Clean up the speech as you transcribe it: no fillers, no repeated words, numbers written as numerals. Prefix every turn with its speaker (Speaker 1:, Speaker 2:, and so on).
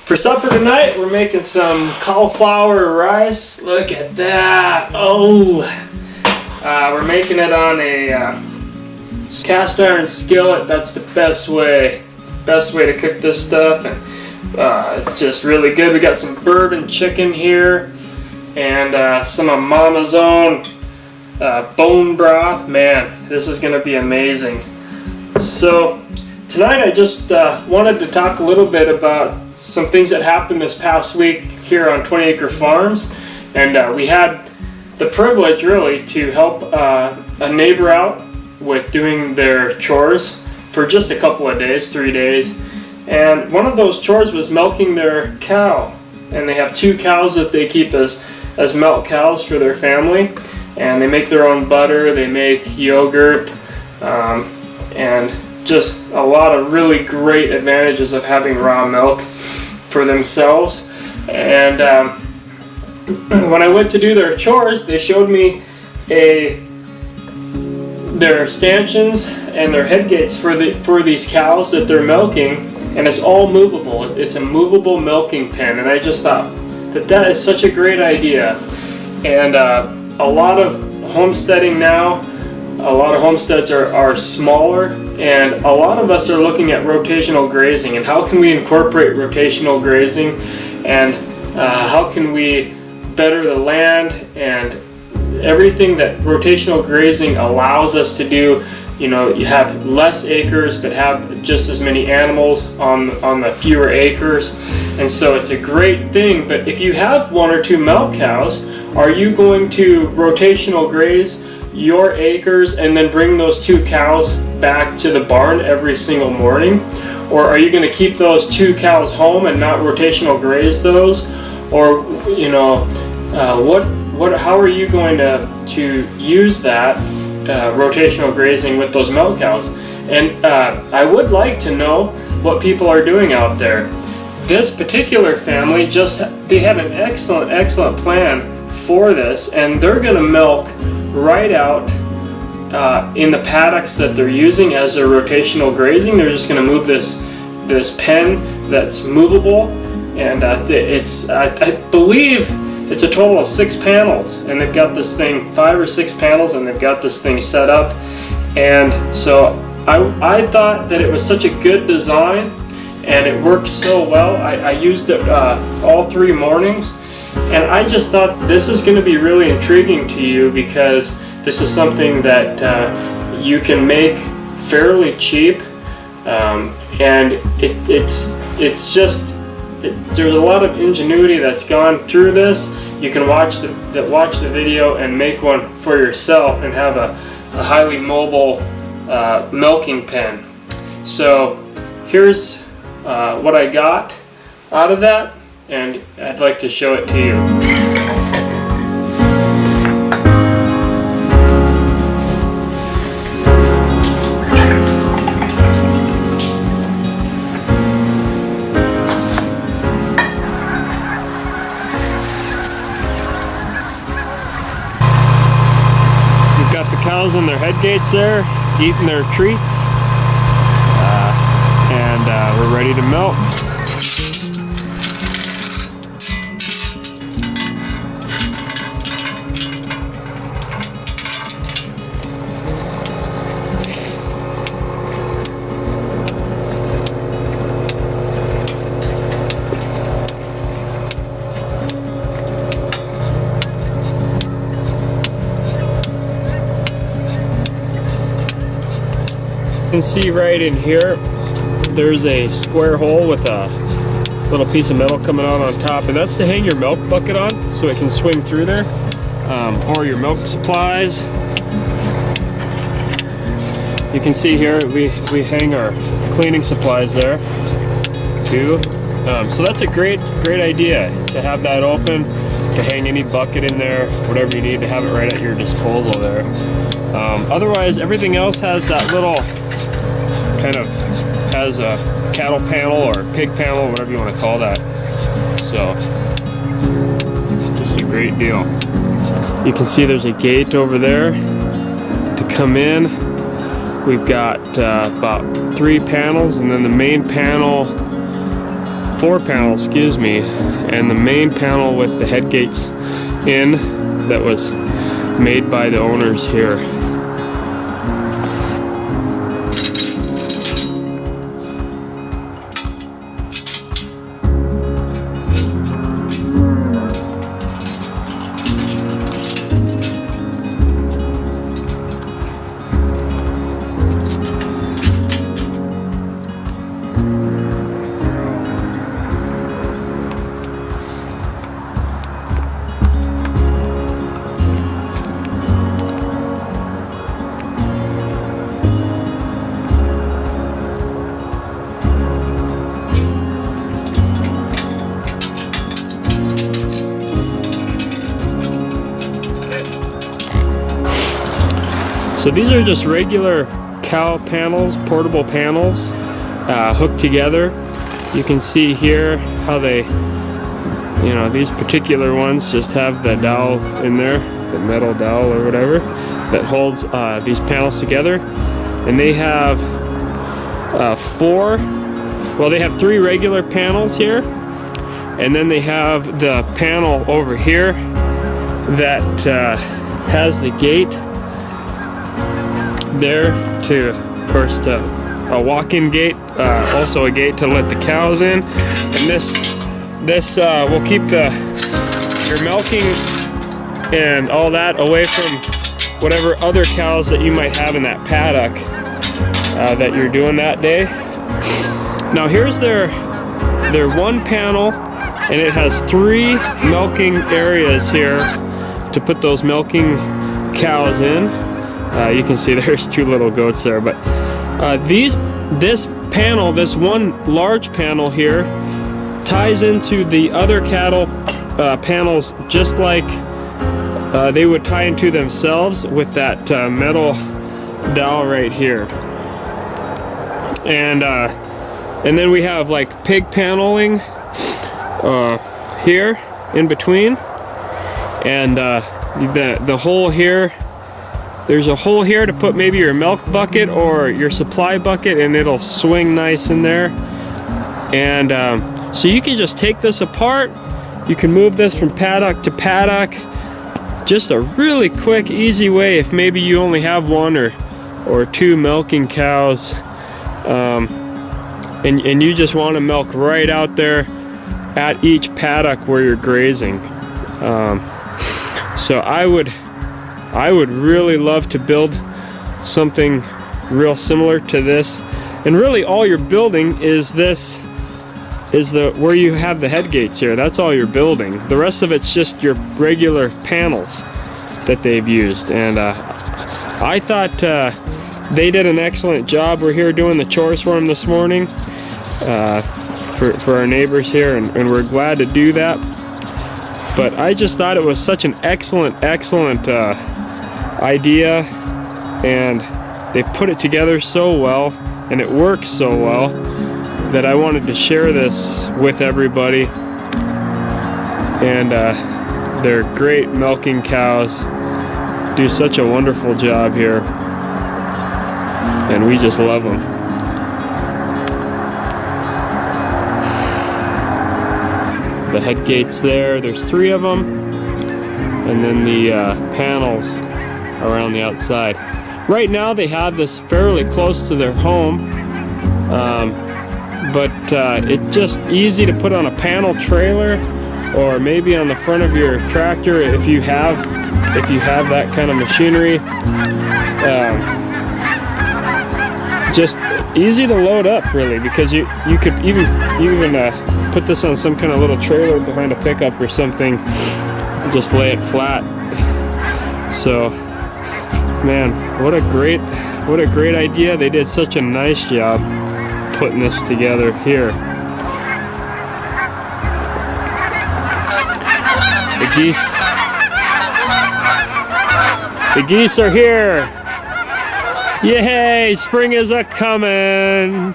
Speaker 1: For supper tonight, we're making some cauliflower rice. Look at that. Oh, we're making it on a cast iron skillet. That's the best way to cook this stuff, and it's just really good. We got some bourbon chicken here and some of Mama's own bone broth. Man, this is gonna be amazing. So tonight I just wanted to talk a little bit about some things that happened this past week here on 20 Acre Farms, and we had the privilege really to help a neighbor out with doing their chores for just a couple of days, 3 days, and one of those chores was milking their cow, and they have 2 cows that they keep as milk cows for their family, and they make their own butter, they make yogurt, and just a lot of really great advantages of having raw milk for themselves. And when I went to do their chores, they showed me their stanchions and their head gates for these cows that they're milking, and it's all movable. It's a movable milking pen, and I just thought that is such a great idea. And a lot of homesteading now, a lot of homesteads are smaller, and a lot of us are looking at rotational grazing and how can we incorporate rotational grazing, and how can we better the land and everything that rotational grazing allows us to do. You know, you have less acres but have just as many animals on the fewer acres, and so it's a great thing. But if you have 1 or 2 milk cows, are you going to rotational graze your acres and then bring those 2 cows back to the barn every single morning? Or are you going to keep those 2 cows home and not rotational graze those? Or, you know, how are you going to use that rotational grazing with those milk cows? And I would like to know what people are doing out there. This particular family they had an excellent plan for this, and they're going to milk right out in the paddocks that they're using as their rotational grazing. They're just going to move this pen that's movable, and I believe it's a total of 6 panels, and they've got this thing 5 or 6 panels, and they've got this thing set up. And so I thought that it was such a good design, and it worked so well. I used it all 3 mornings. And I just thought this is going to be really intriguing to you, because this is something that you can make fairly cheap, and it's just there's a lot of ingenuity that's gone through this. You can watch the video and make one for yourself and have a highly mobile milking pen. So here's what I got out of that, and I'd like to show it to you. We've got the cows on their head gates there, eating their treats, and we're ready to milk. You can see right in here there's a square hole with a little piece of metal coming out on top, and that's to hang your milk bucket on so it can swing through there, or your milk supplies. You can see here we hang our cleaning supplies there too. So that's a great idea to have that open, to hang any bucket in there, whatever you need, to have it right at your disposal there. Otherwise, everything else has that little kind of has a cattle panel or pig panel, whatever you want to call that. So just a great deal. You can see there's a gate over there to come in. We've got about 3 panels, and then the main panel 4 panels, excuse me, and the main panel with the head gates in that was made by the owners here. So these are just regular cow panels, portable panels, hooked together. You can see here how they, you know, these particular ones just have the dowel in there, the metal dowel or whatever, that holds these panels together. And they have they have 3 regular panels here, and then they have the panel over here that has the gate there to, of course, to a walk-in gate, also a gate to let the cows in, and this will keep your milking and all that away from whatever other cows that you might have in that paddock that you're doing that day. Now here's their one panel, and it has 3 milking areas here to put those milking cows in. You can see there's 2 little goats there, but this panel, this one large panel here, ties into the other cattle panels just like they would tie into themselves with that metal dowel right here. And then we have like pig paneling here in between, and the hole here. There's a hole here to put maybe your milk bucket or your supply bucket, and it'll swing nice in there. And so you can just take this apart. You can move this from paddock to paddock. Just a really quick, easy way if maybe you only have 1 or 2 milking cows, and you just want to milk right out there at each paddock where you're grazing. So I would really love to build something real similar to this, and really all you're building is where you have the head gates here. That's all you're building. The rest of it's just your regular panels that they've used, and I thought they did an excellent job. We're here doing the chores for them this morning for our neighbors here, and we're glad to do that. But I just thought it was such an excellent idea, and they put it together so well, and it works so well, that I wanted to share this with everybody. And they're great milking cows, do such a wonderful job here, and we just love them. The head gates there's 3 of them, and then the panels around the outside. Right now they have this fairly close to their home, but it's just easy to put on a panel trailer, or maybe on the front of your tractor if you have that kind of machinery. Just easy to load up, really, because you could even put this on some kind of little trailer behind a pickup or something, just lay it flat. So, man, what a great idea. They did such a nice job putting this together here. The geese are here. Yay, spring is a-comin'.